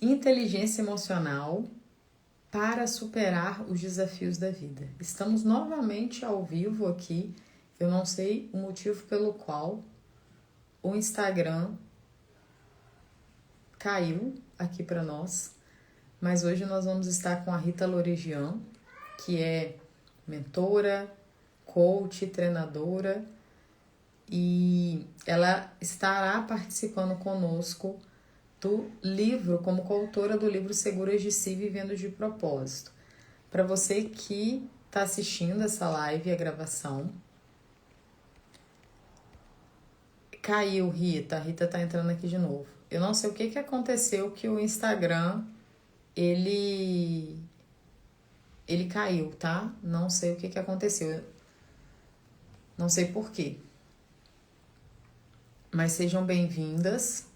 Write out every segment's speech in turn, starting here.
Inteligência emocional para superar os desafios da vida. Estamos novamente ao vivo aqui. Eu não sei o motivo pelo qual o Instagram caiu aqui para nós, mas hoje nós vamos estar com a Rita Loregian, que é mentora, coach, treinadora, e ela estará participando conosco do livro, como coautora do livro Seguras de Si, Vivendo de Propósito. Para você que está assistindo essa live, a gravação, caiu, Rita. A Rita tá entrando aqui de novo. Eu não sei o que aconteceu, que o Instagram, ele caiu, tá? Não sei o que aconteceu. Não sei por quê. Mas sejam bem-vindas.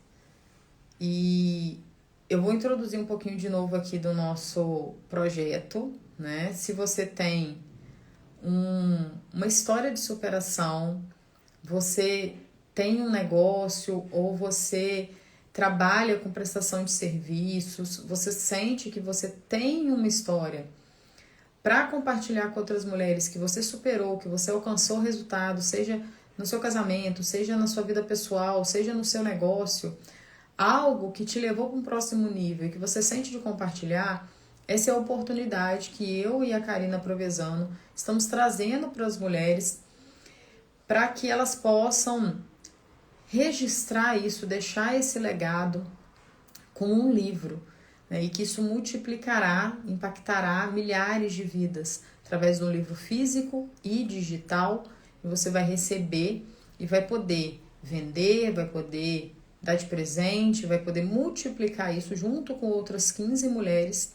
E eu vou introduzir um pouquinho de novo aqui do nosso projeto, né? Se você tem uma história de superação, você tem um negócio ou você trabalha com prestação de serviços, você sente que você tem uma história para compartilhar com outras mulheres que você superou, que você alcançou resultado, seja no seu casamento, seja na sua vida pessoal, seja no seu negócio, algo que te levou para um próximo nível e que você sente de compartilhar, essa é a oportunidade que eu e a Karina Provenzano estamos trazendo para as mulheres para que elas possam registrar isso, deixar esse legado com um livro, né? E que isso multiplicará, impactará milhares de vidas através do livro físico e digital, e você vai receber e vai poder vender, vai poder dar de presente, vai poder multiplicar isso junto com outras 15 mulheres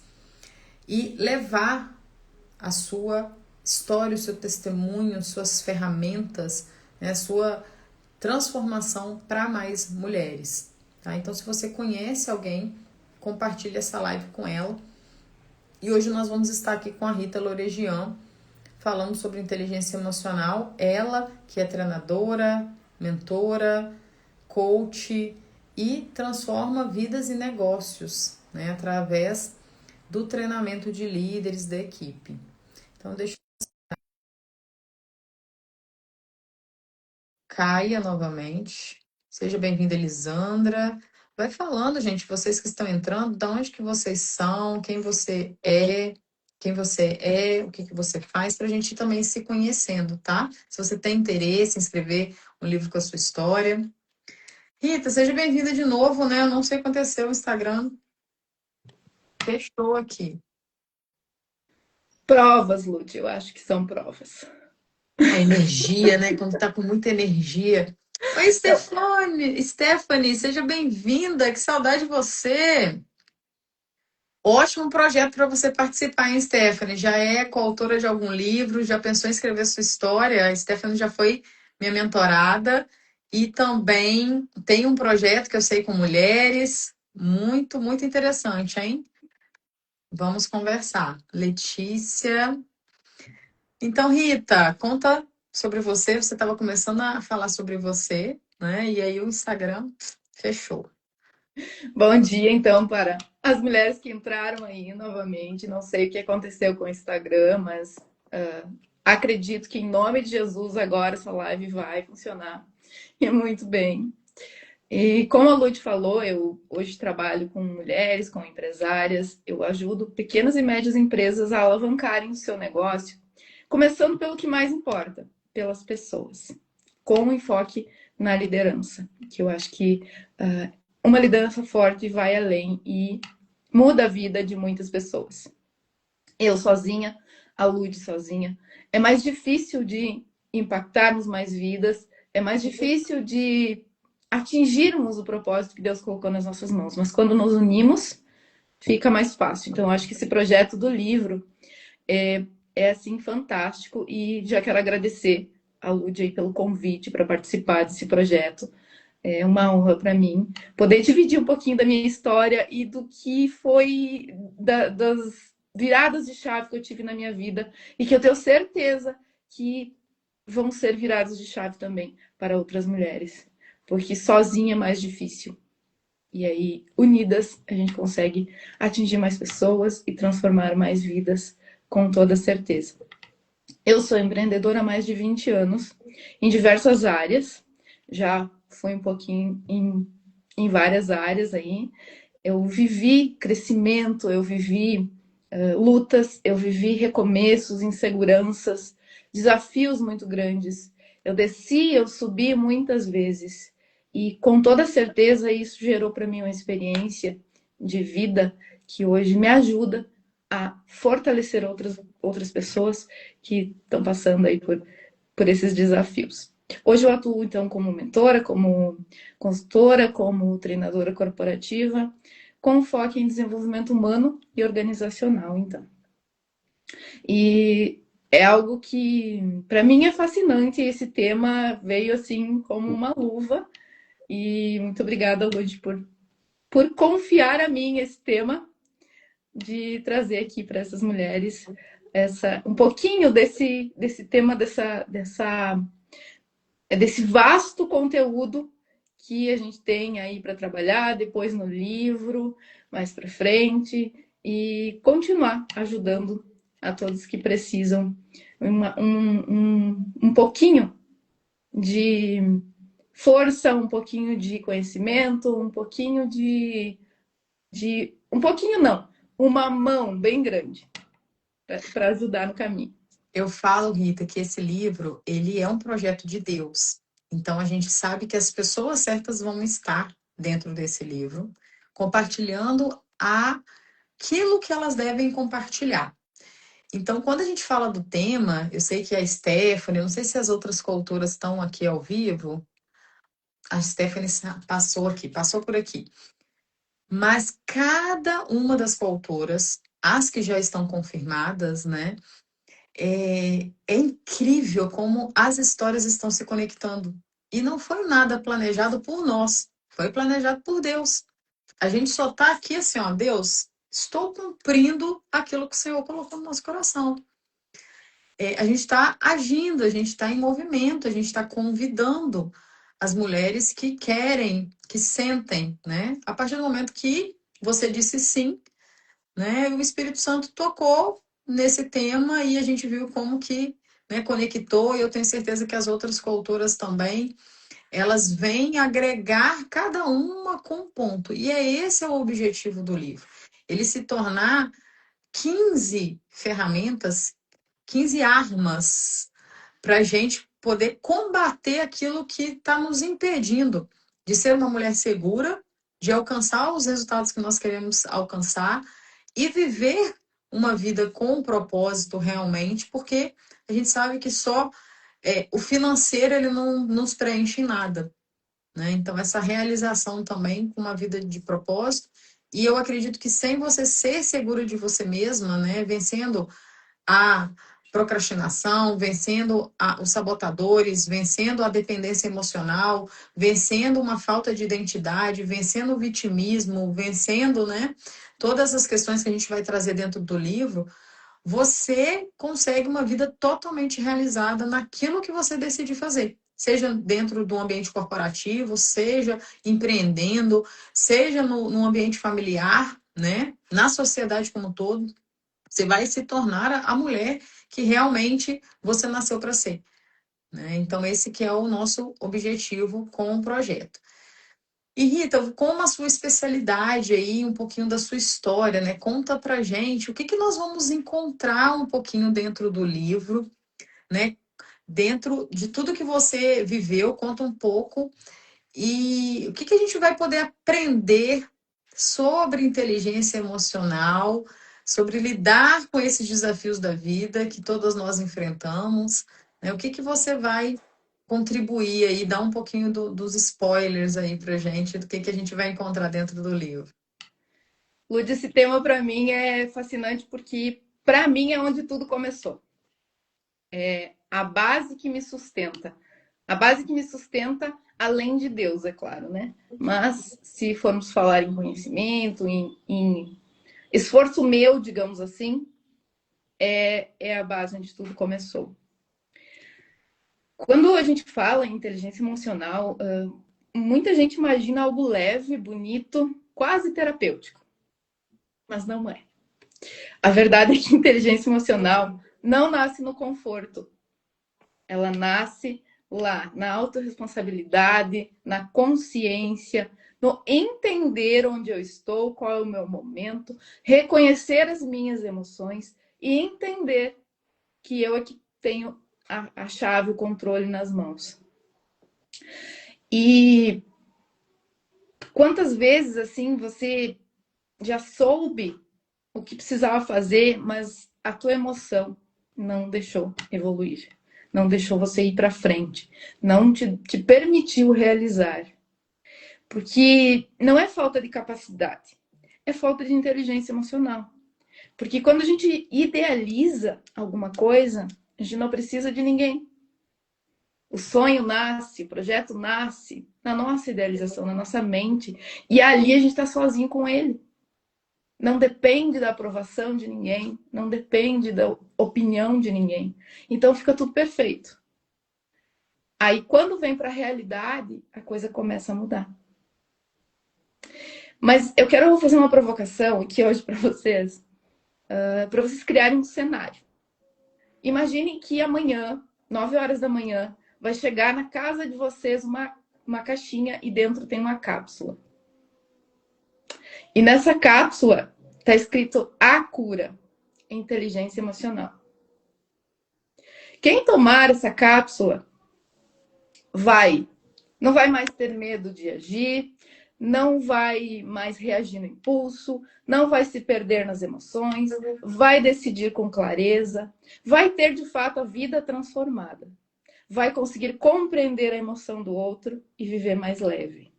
e levar a sua história, o seu testemunho, suas ferramentas, né, a sua transformação para mais mulheres. Tá? Então, se você conhece alguém, compartilhe essa live com ela. E hoje nós vamos estar aqui com a Rita Loregian, falando sobre inteligência emocional. Ela que é treinadora, mentora, coach e transforma vidas e negócios, né, através do treinamento de líderes da equipe. Então, deixa eu... Caia novamente. Seja bem-vinda, Elisandra. Vai falando, gente, vocês que estão entrando, de onde que vocês são, quem você é, o que você faz, para a gente ir também se conhecendo, tá? Se você tem interesse em escrever um livro com a sua história. Rita, seja bem-vinda de novo, né? Eu não sei o que aconteceu, o Instagram fechou aqui. Provas, Lud, eu acho que são provas. A energia, né? Quando tá com muita energia. Oi, Stephanie, seja bem-vinda. Que saudade de você. Ótimo projeto para você participar, hein, Stephanie? Já é coautora de algum livro? Já pensou em escrever sua história? A Stephanie já foi minha mentorada e também tem um projeto que eu sei com mulheres. Muito, muito interessante, hein? Vamos conversar. Letícia. Então, Rita, conta sobre você. Você estava começando a falar sobre você, né? E aí o Instagram fechou. Bom dia, então, para as mulheres que entraram aí novamente. Não sei o que aconteceu com o Instagram, mas acredito que em nome de Jesus agora essa live vai funcionar. E muito bem. E como a Lud falou, eu hoje trabalho com mulheres, com empresárias. Eu ajudo pequenas e médias empresas a alavancarem o seu negócio, começando pelo que mais importa, pelas pessoas, com um enfoque na liderança, que eu acho que uma liderança forte vai além e muda a vida de muitas pessoas. Eu sozinha, a Lud sozinha, é mais difícil de impactarmos mais vidas, é mais difícil de atingirmos o propósito que Deus colocou nas nossas mãos, mas quando nos unimos, fica mais fácil. Então, eu acho que esse projeto do livro é assim, fantástico, e já quero agradecer a Lud aí pelo convite para participar desse projeto. É uma honra para mim poder dividir um pouquinho da minha história e do que foi das viradas de chave que eu tive na minha vida e que eu tenho certeza que vão ser viradas de chave também para outras mulheres, porque sozinha é mais difícil. E aí, unidas, a gente consegue atingir mais pessoas e transformar mais vidas, com toda certeza. Eu sou empreendedora há mais de 20 anos, em diversas áreas. Já fui um pouquinho em várias áreas aí. Eu vivi crescimento, eu vivi lutas, eu vivi recomeços, inseguranças, desafios muito grandes. Eu desci, eu subi muitas vezes. E com toda certeza isso gerou para mim uma experiência de vida que hoje me ajuda a fortalecer outras pessoas que estão passando aí por esses desafios. Hoje eu atuo, então, como mentora, como consultora, como treinadora corporativa, com foco em desenvolvimento humano e organizacional, então. E é algo que, para mim, é fascinante. Esse tema veio, assim, como uma luva. E muito obrigada, Lud, por confiar a mim esse tema, de trazer aqui para essas mulheres um pouquinho desse tema, desse vasto conteúdo que a gente tem aí para trabalhar, depois no livro, mais para frente, e continuar ajudando a todos que precisam um pouquinho de força, um pouquinho de conhecimento, um pouquinho um pouquinho não, uma mão bem grande para ajudar no caminho. Eu falo, Rita, que esse livro, ele é um projeto de Deus. Então, a gente sabe que as pessoas certas vão estar dentro desse livro, compartilhando aquilo que elas devem compartilhar. Então, quando a gente fala do tema, eu sei que a Stephanie, eu não sei se as outras coautoras estão aqui ao vivo, a Stephanie passou por aqui. Mas cada uma das coautoras, as que já estão confirmadas, né? É incrível como as histórias estão se conectando. E não foi nada planejado por nós, foi planejado por Deus. A gente só está aqui assim, ó, Deus, estou cumprindo aquilo que o Senhor colocou no nosso coração. A gente está agindo, a gente está em movimento, a gente está convidando as mulheres que querem, que sentem, né? A partir do momento que você disse sim, né? O Espírito Santo tocou nesse tema e a gente viu como que, né, conectou, e eu tenho certeza que as outras coautoras também, elas vêm agregar cada uma com um ponto. E esse é o objetivo do livro. Ele se tornar 15 ferramentas, 15 armas para a gente poder combater aquilo que está nos impedindo de ser uma mulher segura, de alcançar os resultados que nós queremos alcançar e viver uma vida com propósito realmente, porque a gente sabe que só o financeiro ele não nos preenche em nada, né? Então essa realização também com uma vida de propósito, e eu acredito que sem você ser segura de você mesma, né, vencendo a procrastinação, vencendo os sabotadores, vencendo a dependência emocional, vencendo uma falta de identidade, vencendo o vitimismo, vencendo, né, todas as questões que a gente vai trazer dentro do livro, você consegue uma vida totalmente realizada naquilo que você decidir fazer. Seja dentro do ambiente corporativo, seja empreendendo, seja no ambiente familiar, né? Na sociedade como um todo. Você vai se tornar a mulher que realmente você nasceu para ser, né? Então, esse que é o nosso objetivo com o projeto. E Rita, como a sua especialidade aí, um pouquinho da sua história, né? Conta pra gente o que que nós vamos encontrar um pouquinho dentro do livro, né? Dentro de tudo que você viveu, conta um pouco. E o que que a gente vai poder aprender sobre inteligência emocional, sobre lidar com esses desafios da vida que todas nós enfrentamos, né? O que que você vai contribuir aí, dar um pouquinho dos spoilers aí pra gente, do que a gente vai encontrar dentro do livro. Lud, esse tema para mim é fascinante porque para mim é onde tudo começou. É a base que me sustenta. A base que me sustenta, além de Deus, é claro, né? Mas se formos falar em conhecimento, em esforço meu, digamos assim, é a base onde tudo começou. Quando a gente fala em inteligência emocional, muita gente imagina algo leve, bonito, quase terapêutico, mas não é. A verdade é que inteligência emocional não nasce no conforto. Ela nasce lá na autorresponsabilidade, na consciência, no entender onde eu estou, qual é o meu momento, reconhecer as minhas emoções e entender que eu é que tenho a chave, o controle nas mãos. E quantas vezes assim você já soube o que precisava fazer, mas a tua emoção não deixou evoluir, não deixou você ir para frente, não te permitiu realizar. Porque não é falta de capacidade, é falta de inteligência emocional. Porque quando a gente idealiza alguma coisa, a gente não precisa de ninguém. O sonho nasce, o projeto nasce na nossa idealização, na nossa mente. E ali a gente está sozinho com ele. Não depende da aprovação de ninguém, não depende da opinião de ninguém. Então fica tudo perfeito. Aí quando vem para a realidade, a coisa começa a mudar. Mas eu quero fazer uma provocação aqui hoje para vocês criarem um cenário. Imaginem que amanhã, 9 horas da manhã, vai chegar na casa de vocês uma caixinha e dentro tem uma cápsula. E nessa cápsula está escrito a cura, inteligência emocional. Quem tomar essa cápsula não vai mais ter medo de agir, não vai mais reagir no impulso, não vai se perder nas emoções, vai decidir com clareza, vai ter de fato a vida transformada, vai conseguir compreender a emoção do outro e viver mais leve.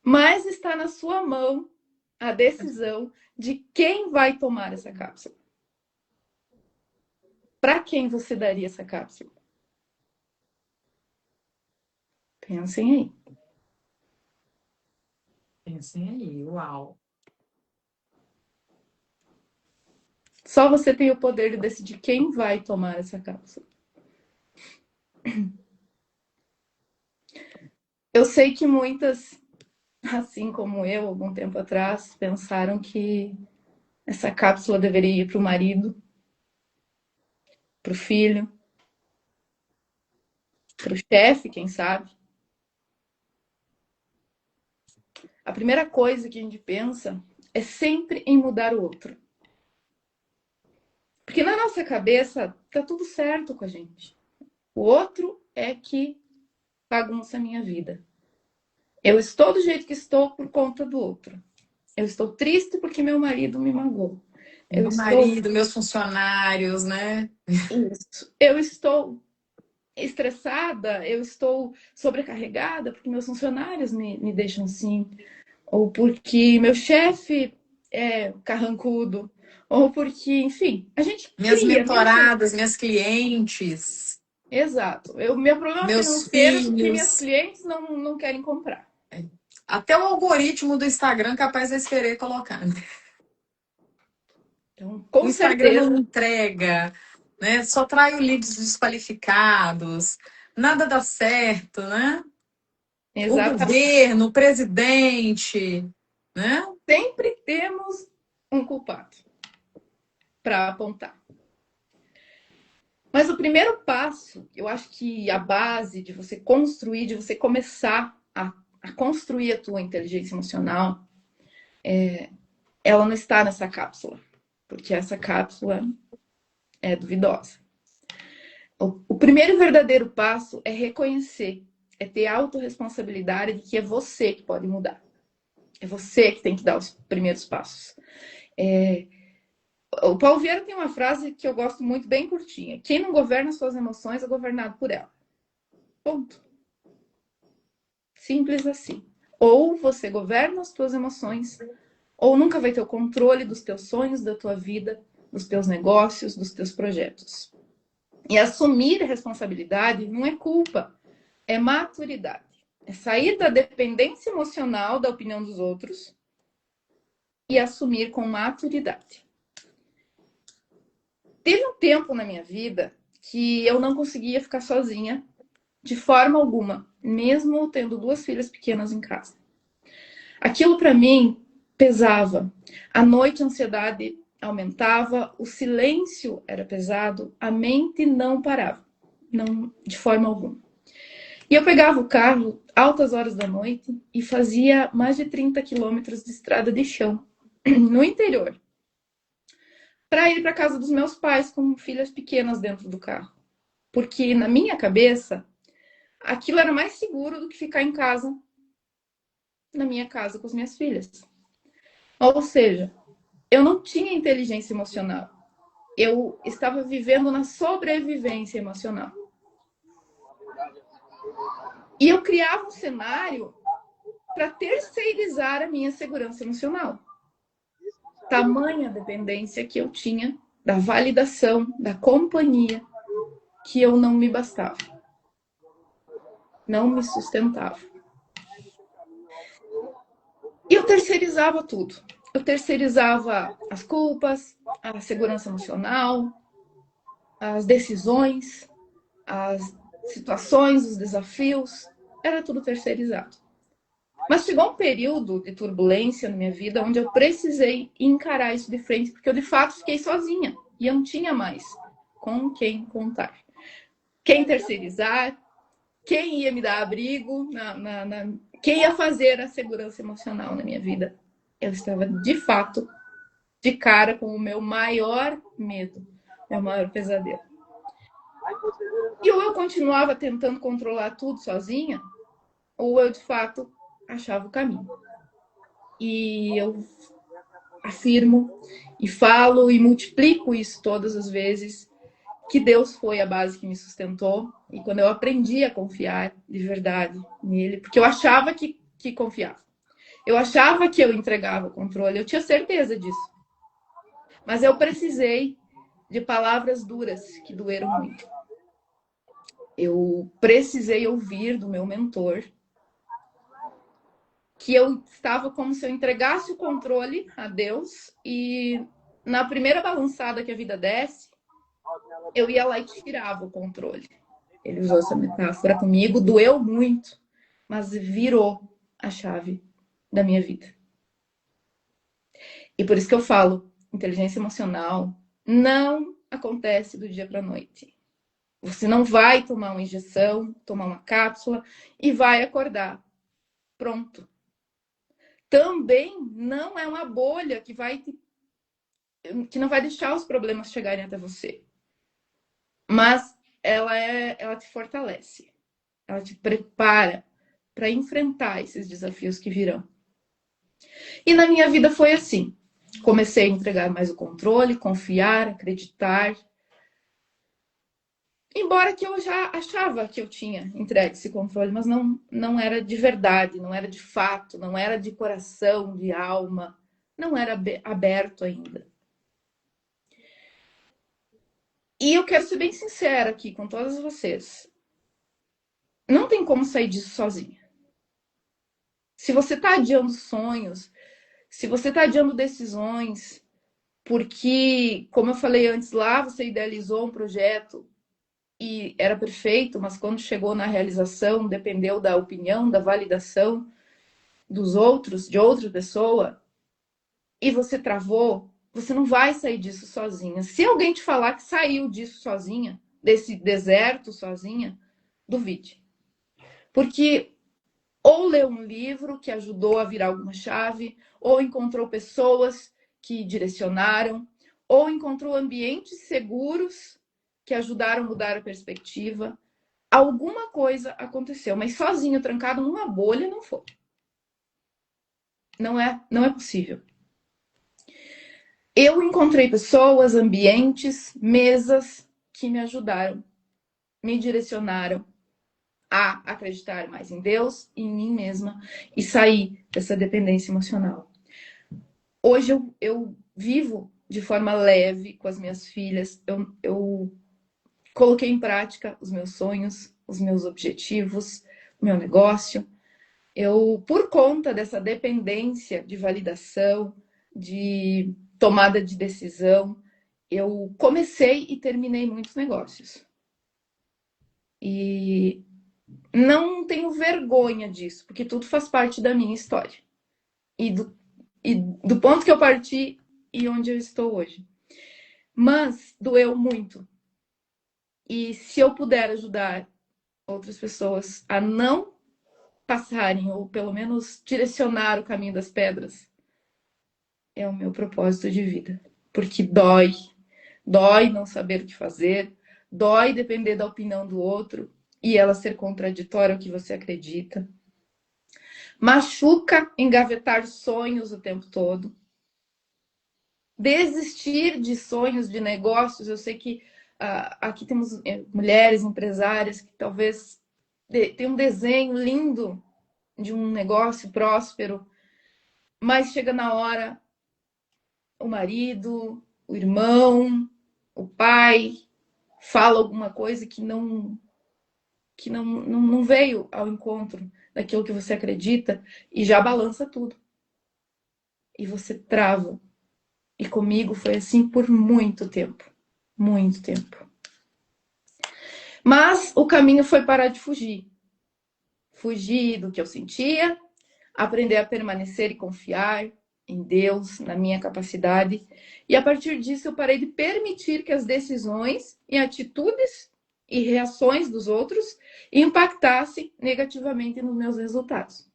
Mas está na sua mão a decisão de quem vai tomar essa cápsula. Para quem você daria essa cápsula? Pensem aí. Pensem aí, uau. Só você tem o poder de decidir quem vai tomar essa cápsula. Eu sei que muitas, assim como eu, algum tempo atrás, pensaram que essa cápsula deveria ir para o marido, para o filho, para o chefe, quem sabe. A primeira coisa que a gente pensa é sempre em mudar o outro. Porque na nossa cabeça tá tudo certo com a gente. O outro é que bagunça a minha vida. Eu estou do jeito que estou por conta do outro. Eu estou triste porque meu marido me magoou. Meu marido, meus funcionários, né? Isso. Eu estou estressada, eu estou sobrecarregada porque meus funcionários me deixam assim. Ou porque meu chefe é carrancudo. Ou porque, enfim, a gente Minhas cria. mentoradas, minhas clientes, Exato. Meu problema meus financeiro é porque minhas filhos. clientes não querem comprar. Até o algoritmo do Instagram capaz de querer colocar. Então, O com Instagram certeza. não entrega, né? Só trai leads desqualificados, nada dá certo, né? O Exatamente. governo, o presidente, né? Sempre temos um culpado para apontar. Mas o primeiro passo, eu acho que a base de você construir, de você começar a construir a tua inteligência emocional, ela não está nessa cápsula, porque essa cápsula é duvidosa. O primeiro verdadeiro passo é reconhecer, é ter autorresponsabilidade de que é você que pode mudar. É você que tem que dar os primeiros passos. O Paulo Vieira tem uma frase que eu gosto muito, bem curtinha. Quem não governa suas emoções é governado por ela. Ponto. Simples assim. Ou você governa as suas emoções, ou nunca vai ter o controle dos teus sonhos, da tua vida, dos teus negócios, dos teus projetos. E assumir a responsabilidade não é culpa, é maturidade. É sair da dependência emocional da opinião dos outros e assumir com maturidade. Teve um tempo na minha vida que eu não conseguia ficar sozinha de forma alguma, mesmo tendo duas filhas pequenas em casa. Aquilo para mim pesava. À noite a ansiedade aumentava, o silêncio era pesado, a mente não parava, não de forma alguma. E eu pegava o carro altas horas da noite e fazia mais de 30 quilômetros de estrada de chão no interior, para ir para casa dos meus pais com filhas pequenas dentro do carro. Porque na minha cabeça, aquilo era mais seguro do que ficar em casa, na minha casa com as minhas filhas. Ou seja, eu não tinha inteligência emocional. Eu estava vivendo na sobrevivência emocional. E eu criava um cenário para terceirizar a minha segurança emocional. Tamanha dependência que eu tinha da validação, da companhia, que eu não me bastava. Não me sustentava. E eu terceirizava tudo. Eu terceirizava as culpas, a segurança emocional, as decisões, as situações, os desafios. Era tudo terceirizado. Mas chegou um período de turbulência na minha vida onde eu precisei encarar isso de frente, porque eu de fato fiquei sozinha e eu não tinha mais com quem contar. Quem terceirizar, quem ia me dar abrigo, quem ia fazer a segurança emocional na minha vida. Eu estava de fato de cara com o meu maior medo, meu maior pesadelo. E ou eu continuava tentando controlar tudo sozinha, ou eu de fato achava o caminho. E eu afirmo e falo e multiplico isso todas as vezes, que Deus foi a base que me sustentou. E quando eu aprendi a confiar de verdade nele, porque eu achava que confiava. Eu achava que eu entregava o controle, eu tinha certeza disso. Mas eu precisei de palavras duras que doeram muito. Eu precisei ouvir do meu mentor que eu estava como se eu entregasse o controle a Deus e na primeira balançada que a vida desce, eu ia lá e tirava o controle. Ele usou essa metáfora comigo, doeu muito, mas virou a chave da minha vida. E por isso que eu falo, inteligência emocional não acontece do dia para a noite. Você não vai tomar uma injeção, tomar uma cápsula e vai acordar. Pronto. Também não é uma bolha que não vai deixar os problemas chegarem até você. Mas ela te fortalece. Ela te prepara para enfrentar esses desafios que virão. E na minha vida foi assim. Comecei a entregar mais o controle, confiar, acreditar. Embora que eu já achava que eu tinha entregue esse controle, mas não era de verdade, não era de fato, não era de coração, de alma, não era aberto ainda. E eu quero ser bem sincera aqui com todas vocês. Não tem como sair disso sozinha. Se você está adiando sonhos, se você está adiando decisões, porque, como eu falei antes lá, você idealizou um projeto e era perfeito, mas quando chegou na realização, dependeu da opinião, da validação dos outros, de outra pessoa, e você travou, você não vai sair disso sozinha. Se alguém te falar que saiu disso sozinha, desse deserto sozinha, duvide. Porque ou leu um livro que ajudou a virar alguma chave, ou encontrou pessoas que direcionaram, ou encontrou ambientes seguros que ajudaram a mudar a perspectiva. Alguma coisa aconteceu, mas sozinho, trancado numa bolha, não foi. Não é possível. Eu encontrei pessoas, ambientes, mesas que me ajudaram, me direcionaram a acreditar mais em Deus e em mim mesma e sair dessa dependência emocional. Hoje eu vivo de forma leve com as minhas filhas, eu coloquei em prática os meus sonhos, os meus objetivos, o meu negócio. Eu, por conta dessa dependência de validação, de tomada de decisão, eu comecei e terminei muitos negócios. E não tenho vergonha disso, porque tudo faz parte da minha história. E do ponto que eu parti e onde eu estou hoje. Mas doeu muito. E se eu puder ajudar outras pessoas a não passarem, ou pelo menos direcionar o caminho das pedras, é o meu propósito de vida. Porque dói. Dói não saber o que fazer, dói depender da opinião do outro e ela ser contraditória ao que você acredita. Machuca engavetar sonhos o tempo todo. Desistir de sonhos, de negócios. Eu sei que aqui temos mulheres empresárias que talvez tenham um desenho lindo de um negócio próspero, mas chega na hora, o marido, o irmão, o pai fala alguma coisa que não veio ao encontro daquilo que você acredita e já balança tudo. E você trava. E comigo foi assim por muito tempo. Muito tempo. Mas o caminho foi parar de fugir. Fugir do que eu sentia, aprender a permanecer e confiar em Deus, na minha capacidade. E a partir disso eu parei de permitir que as decisões e atitudes e reações dos outros impactassem negativamente nos meus resultados.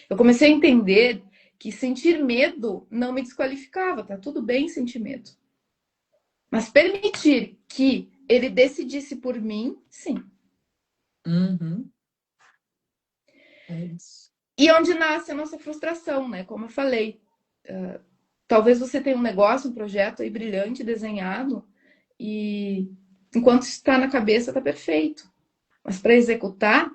Eu comecei a entender que sentir medo não me desqualificava, tá tudo bem sentir medo. Mas permitir que ele decidisse por mim, sim. Uhum. É isso. E onde nasce a nossa frustração, né? Como eu falei, talvez você tenha um negócio, um projeto aí brilhante, desenhado, e enquanto está na cabeça, está perfeito. Mas para executar,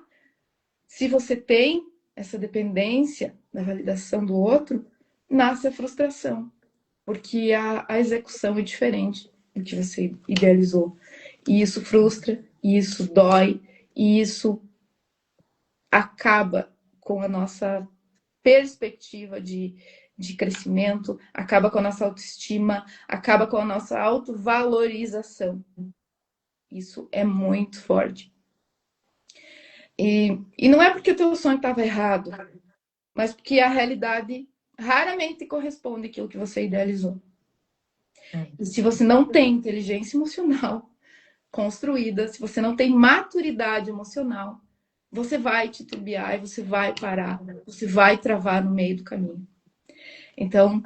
se você tem essa dependência da validação do outro, nasce a frustração, porque a execução é diferente do que você idealizou. E isso frustra, e isso dói, e isso acaba com a nossa perspectiva de crescimento, acaba com a nossa autoestima, acaba com a nossa autovalorização. Isso é muito forte. E não é porque o teu sonho estava errado, mas porque a realidade raramente corresponde àquilo que você idealizou. E se você não tem inteligência emocional construída, se você não tem maturidade emocional, você vai titubear e você vai parar, você vai travar no meio do caminho. Então,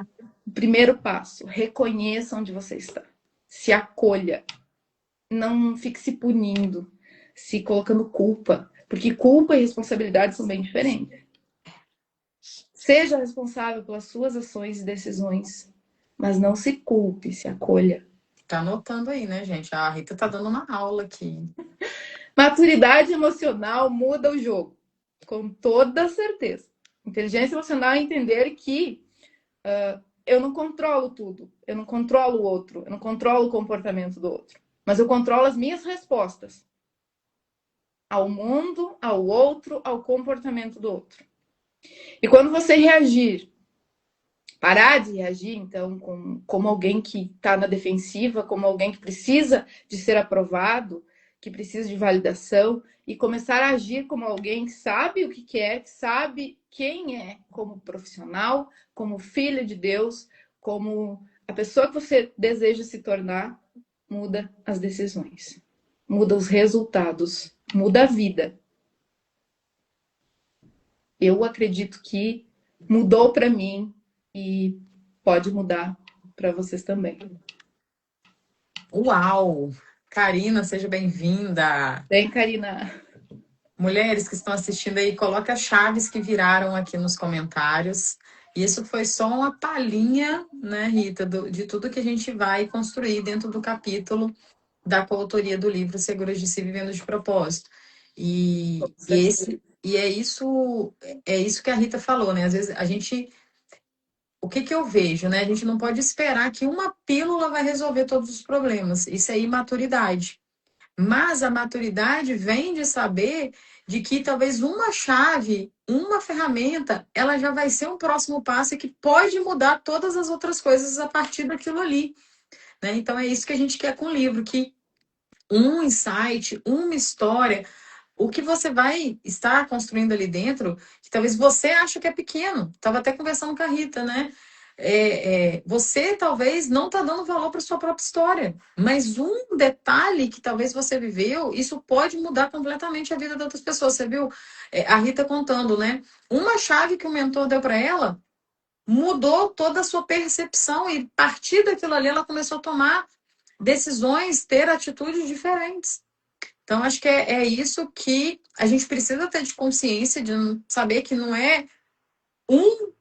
o primeiro passo, reconheça onde você está. Se acolha. Não fique se punindo, se colocando culpa. Porque culpa e responsabilidade são bem diferentes. Seja responsável pelas suas ações e decisões, mas não se culpe, se acolha. Tá anotando aí, né, gente? A Rita tá dando uma aula aqui. Maturidade emocional muda o jogo, com toda certeza. Inteligência emocional é entender que eu não controlo tudo, eu não controlo o outro, eu não controlo o comportamento do outro, mas eu controlo as minhas respostas ao mundo, ao outro, ao comportamento do outro. E quando você reagir, parar de reagir, então, como alguém que está na defensiva, como alguém que precisa de ser aprovado, que precisa de validação, e começar a agir como alguém que sabe o que quer, que sabe quem é como profissional, como filho de Deus, como a pessoa que você deseja se tornar, muda as decisões, muda os resultados, muda a vida. Eu acredito que mudou para mim e pode mudar para vocês também. Uau! Karina, seja bem-vinda. Bem, Karina. Mulheres que estão assistindo aí, coloca as chaves que viraram aqui nos comentários. Isso foi só uma palhinha, né, Rita, de tudo que a gente vai construir dentro do capítulo da coautoria do livro Seguras de Si Vivendo de Propósito. E é isso que a Rita falou, né? Às vezes a gente. O que eu vejo, né? A gente não pode esperar que uma pílula vai resolver todos os problemas. Isso é imaturidade. Mas a maturidade vem de saber de que talvez uma chave, uma ferramenta, ela já vai ser um próximo passo e que pode mudar todas as outras coisas a partir daquilo ali. Né? Então é isso que a gente quer com o livro, que um insight, uma história o que você vai estar construindo ali dentro, que talvez você ache que é pequeno. Estava até conversando com a Rita, né? Você talvez não está dando valor para sua própria história, mas um detalhe que talvez você viveu, isso pode mudar completamente a vida de outras pessoas. Você viu a Rita contando, né? Uma chave que o mentor deu para ela mudou toda a sua percepção e a partir daquilo ali ela começou a tomar decisões, ter atitudes diferentes. Então, acho que é isso que a gente precisa ter de consciência, de saber que não é um.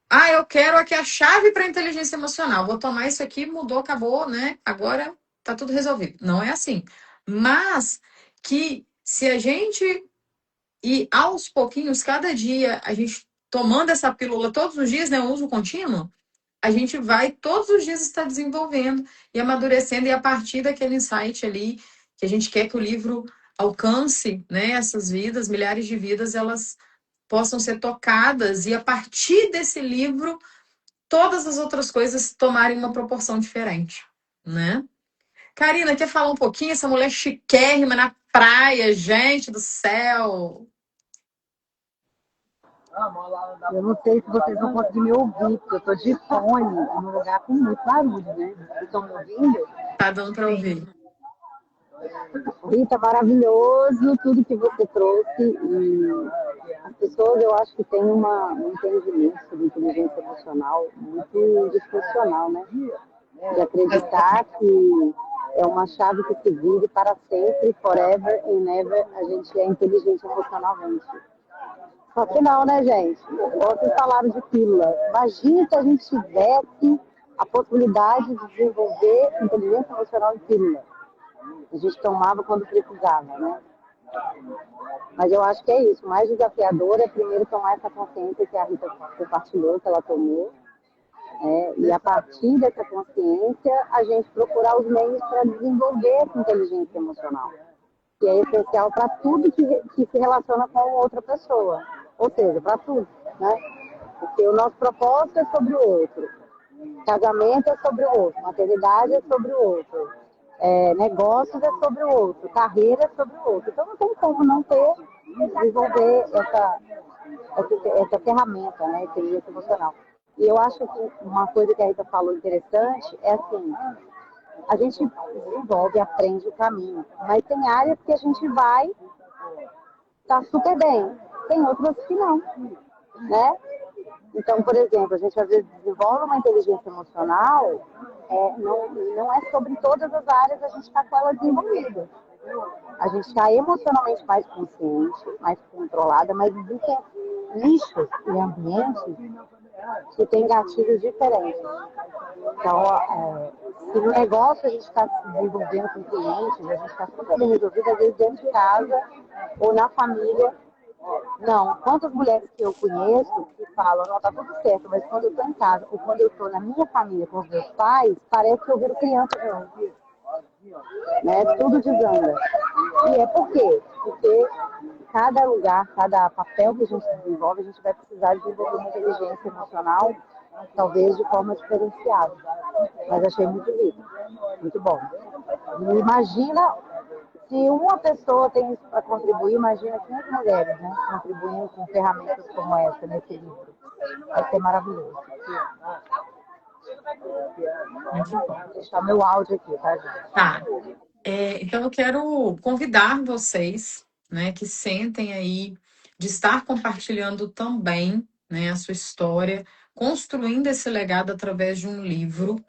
Ah, eu quero aqui a chave para a inteligência emocional. Vou tomar isso aqui, mudou, acabou, né? Agora tá tudo resolvido. Não é assim. Mas que se a gente ir aos pouquinhos, cada dia, a gente tomando essa pílula todos os dias, né? O uso contínuo, a gente vai todos os dias estar desenvolvendo e amadurecendo, e a partir daquele insight ali, que a gente quer que o livro alcance, né, essas vidas, milhares de vidas, elas possam ser tocadas, e a partir desse livro, todas as outras coisas tomarem uma proporção diferente, né? Karina, quer falar um pouquinho? Essa mulher chiquérrima na praia, gente do céu! Eu não sei se vocês vão conseguir me ouvir, porque eu tô de fone, num lugar com muito barulho, né? Vocês estão me ouvindo? Tá dando para Sim. ouvir. Rita, maravilhoso tudo que você trouxe. E as pessoas, eu acho que têm um entendimento sobre inteligência emocional muito disfuncional, né? De acreditar que é uma chave que se vire para sempre, forever and ever, a gente é inteligente emocionalmente. Só que não, né, gente? Vocês falaram de pílula. Imagine se a gente tivesse a possibilidade de desenvolver inteligência emocional em pílula. A gente tomava quando precisava, né? Mas eu acho que é isso. O mais desafiador é primeiro tomar essa consciência que a Rita compartilhou, que ela tomou. E a partir dessa consciência, a gente procurar os meios para desenvolver essa inteligência emocional, que é essencial para tudo que se relaciona com outra pessoa. Ou seja, para tudo, né? Porque o nosso propósito é sobre o outro, casamento é sobre o outro, maternidade é sobre o outro, negócios é sobre o outro, carreira é sobre o outro. Então não tem como não desenvolver essa ferramenta, né, inteligência emocional. E eu acho que uma coisa que a Rita falou interessante é assim, a gente desenvolve, aprende o caminho, mas tem áreas que a gente vai estar super bem, tem outras que não, né? Então, por exemplo, a gente às vezes desenvolve uma inteligência emocional, não é sobre todas as áreas a gente está com ela desenvolvida. A gente está emocionalmente mais consciente, mais controlada, mas existem nichos e ambientes que têm gatilhos diferentes. Então, se no negócio a gente está se desenvolvendo com clientes, a gente está super bem resolvido, às vezes dentro de casa ou na família, não. Quantas mulheres que eu conheço que falam, não, tá tudo certo, mas quando eu estou em casa ou quando eu estou na minha família com os meus pais, parece que eu viro criança de novo. Né? Tudo desanda. E é por quê? Porque cada lugar, cada papel que a gente desenvolve, a gente vai precisar desenvolver uma inteligência emocional, talvez de forma diferenciada. Mas achei muito lindo, muito bom. E imagina se uma pessoa tem isso para contribuir, imagina 500 mulheres, né? Contribuindo com ferramentas como essa nesse livro. Vai ser maravilhoso. Vou deixar meu áudio aqui, tá, gente? Tá. Então, eu quero convidar vocês, né, que sentem aí de estar compartilhando também, né, a sua história, construindo esse legado através de um livro,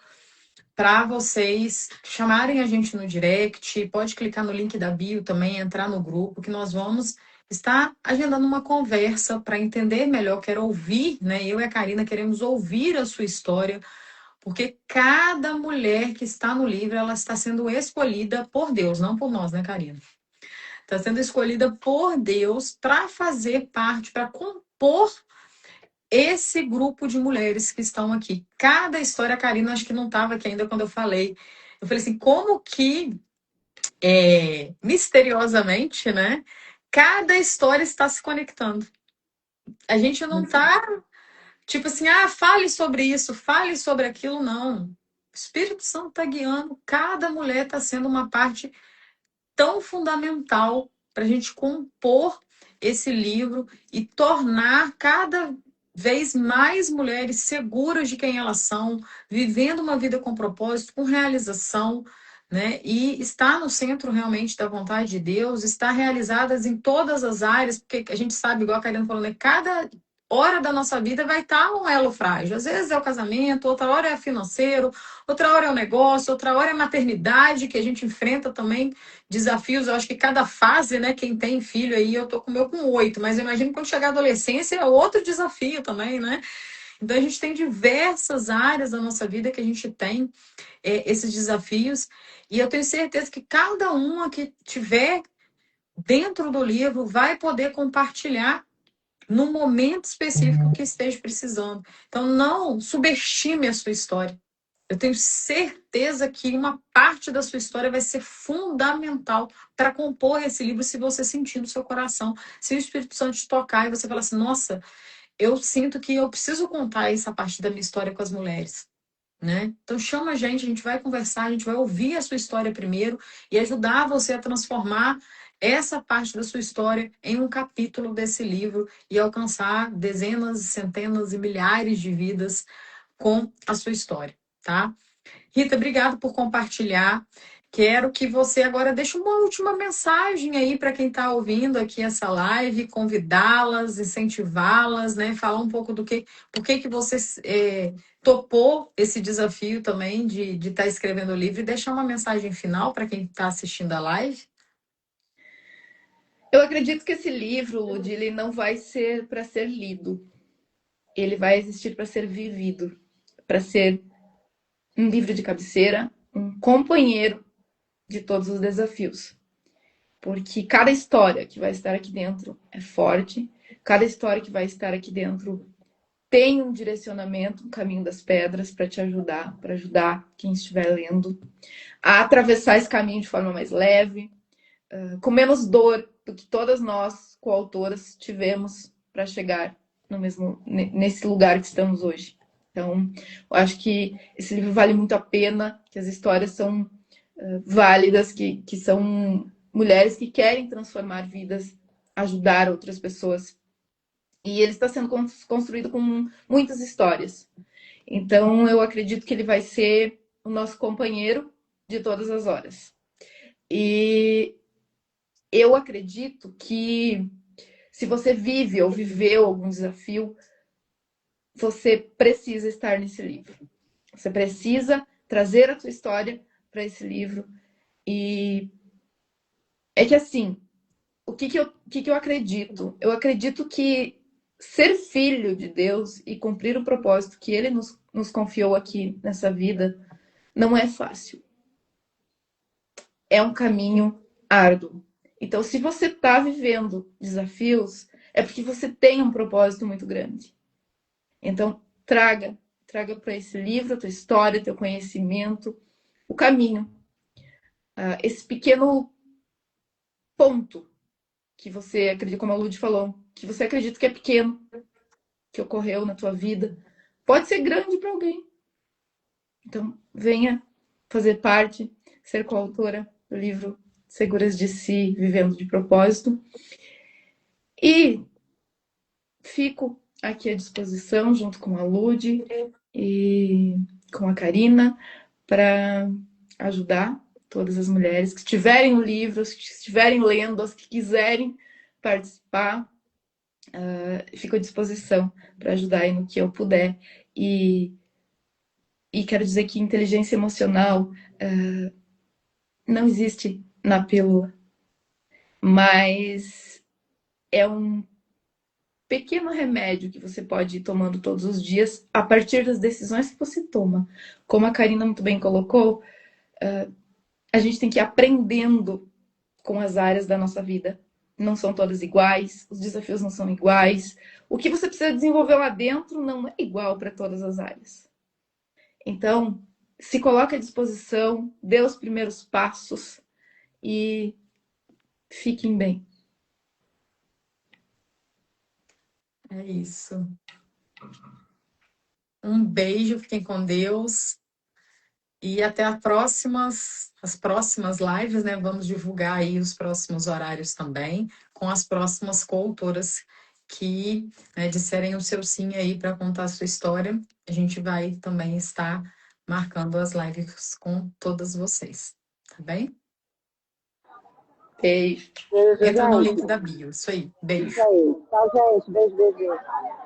para vocês chamarem a gente no direct, pode clicar no link da bio também, entrar no grupo, que nós vamos estar agendando uma conversa para entender melhor, quero ouvir, né, eu e a Karina queremos ouvir a sua história, porque cada mulher que está no livro, ela está sendo escolhida por Deus, não por nós, né, Karina? Está sendo escolhida por Deus para fazer parte, para compor esse grupo de mulheres que estão aqui. Cada história, a Karina, acho que não estava aqui ainda quando eu falei. Eu falei assim, como que, misteriosamente, né? Cada história está se conectando. A gente não está tipo assim, fale sobre isso, fale sobre aquilo, não. O Espírito Santo está guiando, cada mulher está sendo uma parte tão fundamental para a gente compor esse livro e tornar cada vez mais mulheres seguras de quem elas são, vivendo uma vida com propósito, com realização, né? E estar no centro realmente da vontade de Deus, estar realizadas em todas as áreas, porque a gente sabe, igual a Karina falou, né? Cada hora da nossa vida vai estar um elo frágil. Às vezes é o casamento, outra hora é financeiro, outra hora é o negócio, outra hora é a maternidade, que a gente enfrenta também desafios. Eu acho que cada fase, né? Quem tem filho aí, eu tô com o meu com 8, mas eu imagino que quando chegar a adolescência é outro desafio também, né? Então a gente tem diversas áreas da nossa vida que a gente tem esses desafios, e eu tenho certeza que cada uma que tiver dentro do livro vai poder compartilhar no momento específico que esteja precisando. Então, não subestime a sua história. Eu tenho certeza que uma parte da sua história vai ser fundamental para compor esse livro, se você sentir no seu coração, se o Espírito Santo te tocar e você falar assim, nossa, eu sinto que eu preciso contar essa parte da minha história com as mulheres. Né? Então chama a gente vai conversar, a gente vai ouvir a sua história primeiro e ajudar você a transformar essa parte da sua história em um capítulo desse livro e alcançar dezenas, centenas e milhares de vidas com a sua história, tá? Rita, obrigado por compartilhar. Quero que você agora deixe uma última mensagem aí para quem está ouvindo aqui essa live, convidá-las, incentivá-las, né? Falar um pouco do por que você topou esse desafio também de estar escrevendo o livro e deixar uma mensagem final para quem está assistindo a live. Eu acredito que esse livro, Lud, ele não vai ser para ser lido. Ele vai existir para ser vivido, para ser um livro de cabeceira, um companheiro de todos os desafios. Porque cada história que vai estar aqui dentro é forte, cada história que vai estar aqui dentro tem um direcionamento, um caminho das pedras para te ajudar, para ajudar quem estiver lendo a atravessar esse caminho de forma mais leve, com menos dor do que todas nós, coautoras, tivemos para chegar nesse lugar que estamos hoje. Então, eu acho que esse livro vale muito a pena, que as histórias são válidas, que são mulheres que querem transformar vidas, ajudar outras pessoas. E ele está sendo construído com muitas histórias. Então, eu acredito que ele vai ser o nosso companheiro de todas as horas. E eu acredito que se você vive ou viveu algum desafio, você precisa estar nesse livro. Você precisa trazer a sua história para esse livro. E é que assim, o que eu acredito? Eu acredito que ser filho de Deus e cumprir o propósito que Ele nos confiou aqui nessa vida não é fácil. É um caminho árduo. Então, se você está vivendo desafios, é porque você tem um propósito muito grande. Então, traga para esse livro a tua história, teu conhecimento, o caminho. Esse pequeno ponto que você acredita, como a Lud falou, que você acredita que é pequeno, que ocorreu na tua vida, pode ser grande para alguém. Então, venha fazer parte, ser coautora do livro Seguras de Si, Vivendo de Propósito. E fico aqui à disposição, junto com a Lud e com a Karina, para ajudar todas as mulheres que tiverem o livro, que estiverem lendo, as que quiserem participar. Fico à disposição para ajudar aí no que eu puder. E quero dizer que inteligência emocional não existe na pílula, mas é um pequeno remédio que você pode ir tomando todos os dias a partir das decisões que você toma. Como a Karina muito bem colocou, a gente tem que ir aprendendo com as áreas da nossa vida. Não são todas iguais, os desafios não são iguais. O que você precisa desenvolver lá dentro não é igual para todas as áreas. Então, se coloque à disposição, dê os primeiros passos e fiquem bem. É isso. Um beijo, fiquem com Deus. E até as próximas lives, né? Vamos divulgar aí os próximos horários também, com as próximas coautoras que, né, disserem o seu sim aí para contar a sua história. A gente vai também estar marcando as lives com todas vocês, tá bem? Beijo. Beijo, Entra no gente. link da bio, isso aí. Isso Beijo. aí. Tchau, gente. Beijo, beijo, beijo.